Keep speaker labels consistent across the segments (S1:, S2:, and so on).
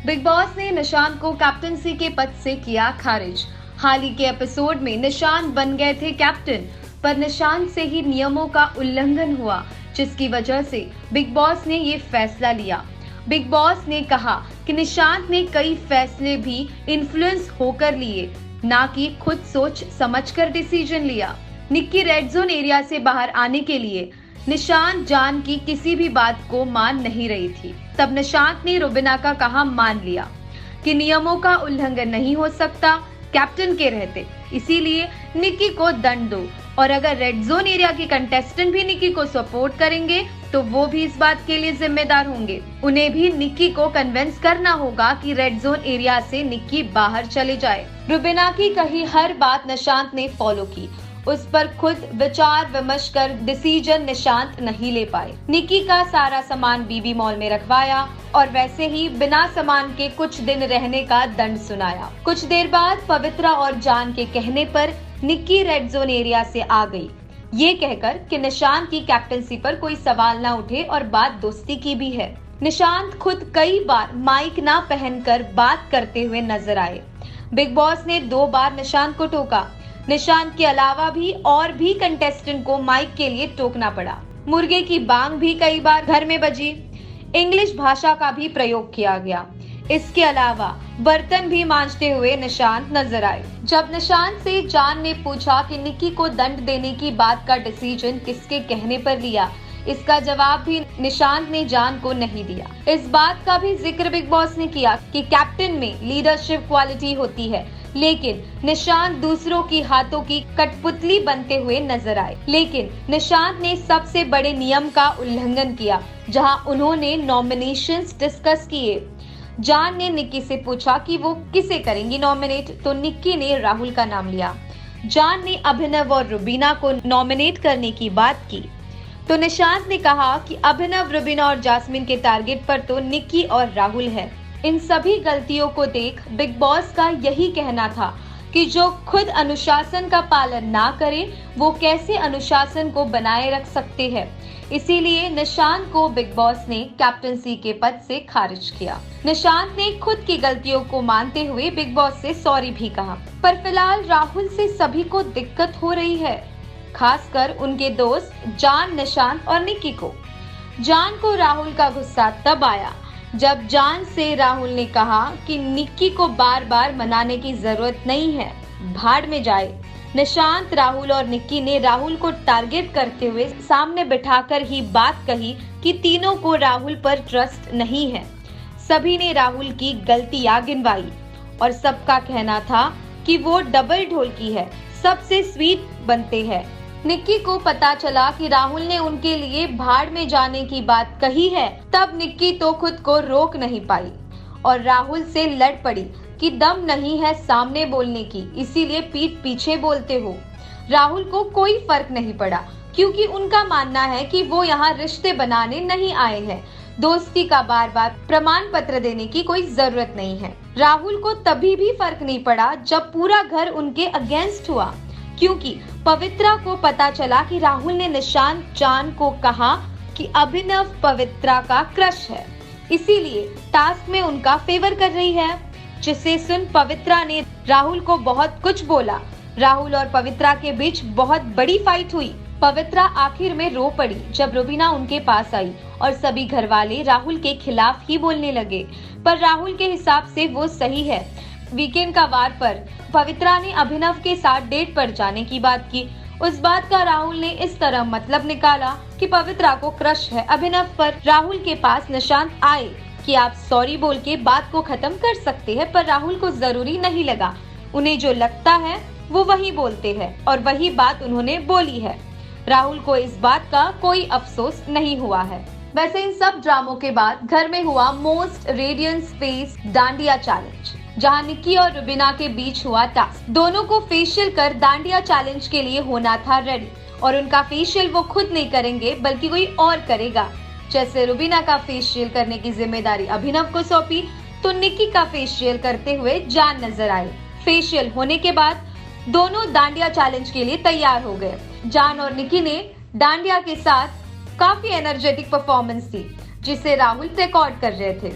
S1: Big boss ने निशांत को captaincy के पद से किया खारिज। हाल ही के एपिसोड में निशांत बन गए थे कैप्टन, पर निशांत से ही नियमों का उल्लंघन हुआ, जिसकी वजह से बिग बॉस ने ये फैसला लिया। बिग बॉस ने कहा कि निशांत ने कई फैसले भी इन्फ्लुएंस होकर लिए, ना कि खुद सोच समझकर डिसीजन लिया। निक्की रेड जोन एरिया से बाहर आने के लिए निशांत जान की किसी भी बात को मान नहीं रही थी। तब निशांत ने रुबीना का कहा मान लिया कि नियमों का उल्लंघन नहीं हो सकता कैप्टन के रहते, इसीलिए निक्की को दंड दो। और अगर रेड जोन एरिया के कंटेस्टेंट भी निक्की को सपोर्ट करेंगे तो वो भी इस बात के लिए जिम्मेदार होंगे। उन्हें भी निक्की को कन्विंस करना होगा कि रेड जोन एरिया से निक्की बाहर चले जाए। रुबीना की कही हर बात निशांत ने फॉलो की। उस पर खुद विचार विमर्श कर डिसीजन निशांत नहीं ले पाए। निक्की का सारा सामान बीबी मॉल में रखवाया और वैसे ही बिना सामान के कुछ दिन रहने का दंड सुनाया। कुछ देर बाद पवित्रा और जान के कहने पर निक्की रेड जोन एरिया से आ गई, ये कहकर कि निशांत की कैप्टनसी पर कोई सवाल ना उठे और बात दोस्ती की भी है। निशांत खुद कई बार माइक ना पहनकर बात करते हुए नजर आए। बिग बॉस ने 2 बार निशांत को टोका। निशांत के अलावा भी और भी कंटेस्टेंट को माइक के लिए टोकना पड़ा। मुर्गे की बांग भी कई बार घर में बजी। इंग्लिश भाषा का भी प्रयोग किया गया। इसके अलावा बर्तन भी मांजते हुए निशांत नजर आए। जब निशांत से जान ने पूछा कि निक्की को दंड देने की बात का डिसीजन किसके कहने पर लिया, इसका जवाब भी निशांत ने जान को नहीं दिया। इस बात का भी जिक्र बिग बॉस ने किया कि कैप्टन में लीडरशिप क्वालिटी होती है, लेकिन निशांत दूसरों की हाथों की कठपुतली बनते हुए नजर आए। लेकिन निशांत ने सबसे बड़े नियम का उल्लंघन किया, जहां उन्होंने नॉमिनेशंस डिस्कस किए। जान ने निक्की से पूछा कि वो किसे करेंगी नॉमिनेट, तो निक्की ने राहुल का नाम लिया। जान ने अभिनव और रुबीना को नॉमिनेट करने की बात की, तो निशांत ने कहा कि अभिनव, रुबीना और जास्मिन के टारगेट पर तो निक्की और राहुल है। इन सभी गलतियों को देख बिग बॉस का यही कहना था कि जो खुद अनुशासन का पालन ना करे वो कैसे अनुशासन को बनाए रख सकते हैं। इसीलिए निशांत को बिग बॉस ने कैप्टनसी के पद से खारिज किया। निशांत ने खुद की गलतियों को मानते हुए बिग बॉस से सॉरी भी कहा। पर फिलहाल राहुल से सभी को दिक्कत हो रही है, खासकर उनके दोस्त जान, निशांत और निक्की को। जान को राहुल का गुस्सा तब आया जब जान से राहुल ने कहा कि निक्की को बार बार मनाने की जरूरत नहीं है, भाड़ में जाए। निशांत, राहुल और निक्की ने राहुल को टारगेट करते हुए सामने बिठाकर ही बात कही कि तीनों को राहुल पर ट्रस्ट नहीं है। सभी ने राहुल की गलतियां गिनवाई और सबका कहना था कि वो डबल ढोलकी है, सबसे स्वीट बनते हैं। निक्की को पता चला कि राहुल ने उनके लिए भाड़ में जाने की बात कही है, तब निक्की तो खुद को रोक नहीं पाई और राहुल से लड़ पड़ी कि दम नहीं है सामने बोलने की, इसीलिए पीठ पीछे बोलते हो। राहुल को कोई फर्क नहीं पड़ा, क्योंकि उनका मानना है कि वो यहाँ रिश्ते बनाने नहीं आए हैं। दोस्ती का बार बार प्रमाण पत्र देने की कोई जरूरत नहीं है। राहुल को तभी भी फर्क नहीं पड़ा जब पूरा घर उनके अगेंस्ट हुआ, क्योंकि पवित्रा को पता चला कि राहुल ने निशांत, जान को कहा कि अभिनव पवित्रा का क्रश है, इसीलिए टास्क में उनका फेवर कर रही है। जिसे सुन पवित्रा ने राहुल को बहुत कुछ बोला। राहुल और पवित्रा के बीच बहुत बड़ी फाइट हुई। पवित्रा आखिर में रो पड़ी जब रुबीना उनके पास आई और सभी घर वाले राहुल के खिलाफ ही बोलने लगे, पर राहुल के हिसाब से वो सही है। वीकेंड का वार पर पवित्रा ने अभिनव के साथ डेट पर जाने की बात की। उस बात का राहुल ने इस तरह मतलब निकाला कि पवित्रा को क्रश है अभिनव पर। राहुल के पास निशांत आए कि आप सॉरी बोल के बात को खत्म कर सकते हैं, पर राहुल को जरूरी नहीं लगा। उन्हें जो लगता है वो वही बोलते हैं और वही बात उन्होंने बोली है। राहुल को इस बात का कोई अफसोस नहीं हुआ है। वैसे इन सब ड्रामों के बाद घर में हुआ most radiant space dandiya challenge, जहां निक्की और रुबीना के बीच हुआ टास्क। दोनों को फेशियल कर डांडिया चैलेंज के लिए होना था रेडी, और उनका फेशियल वो खुद नहीं करेंगे बल्कि कोई और करेगा। जैसे रुबीना का फेशियल करने की जिम्मेदारी अभिनव को सौंपी, तो निक्की का फेशियल करते हुए जान नजर आई। फेशियल होने के बाद दोनों डांडिया चैलेंज के लिए तैयार हो गए। जान और निक्की ने डांडिया के साथ काफी एनर्जेटिक परफॉर्मेंस दी, जिसे राहुल रिकॉर्ड कर रहे थे।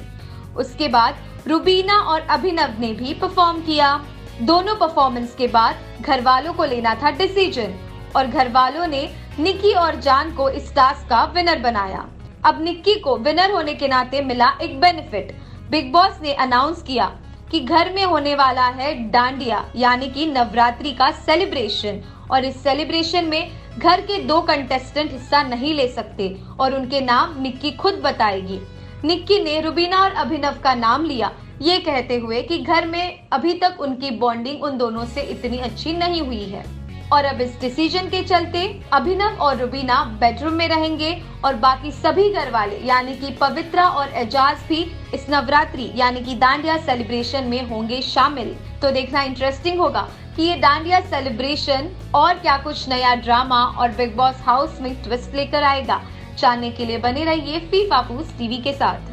S1: उसके बाद रुबीना और अभिनव ने भी परफॉर्म किया। दोनों परफॉर्मेंस के बाद घर वालों को लेना था डिसीजन और घर वालों ने निक्की और जान को इस टास्क का विनर बनाया। अब निक्की को विनर होने के नाते मिला एक बेनिफिट। बिग बॉस ने अनाउंस किया कि घर में होने वाला है डांडिया यानी कि नवरात्रि का सेलिब्रेशन और इस सेलिब्रेशन में घर के 2 कंटेस्टेंट हिस्सा नहीं ले सकते और उनके नाम निक्की खुद बताएगी। निक्की ने रुबीना और अभिनव का नाम लिया, ये कहते हुए कि घर में अभी तक उनकी बॉन्डिंग उन दोनों से इतनी अच्छी नहीं हुई है और अब इस डिसीजन के चलते अभिनव और रुबीना बेडरूम में रहेंगे और बाकी सभी घर वाले यानी कि पवित्रा और एजाज भी इस नवरात्रि यानी कि डांडिया सेलिब्रेशन में होंगे शामिल। तो देखना इंटरेस्टिंग होगा कि ये डांडिया सेलिब्रेशन और क्या कुछ नया ड्रामा और बिग बॉस हाउस में ट्विस्ट लेकर आएगा। जानने के लिए बने रहिए फीफा फूस टीवी के साथ।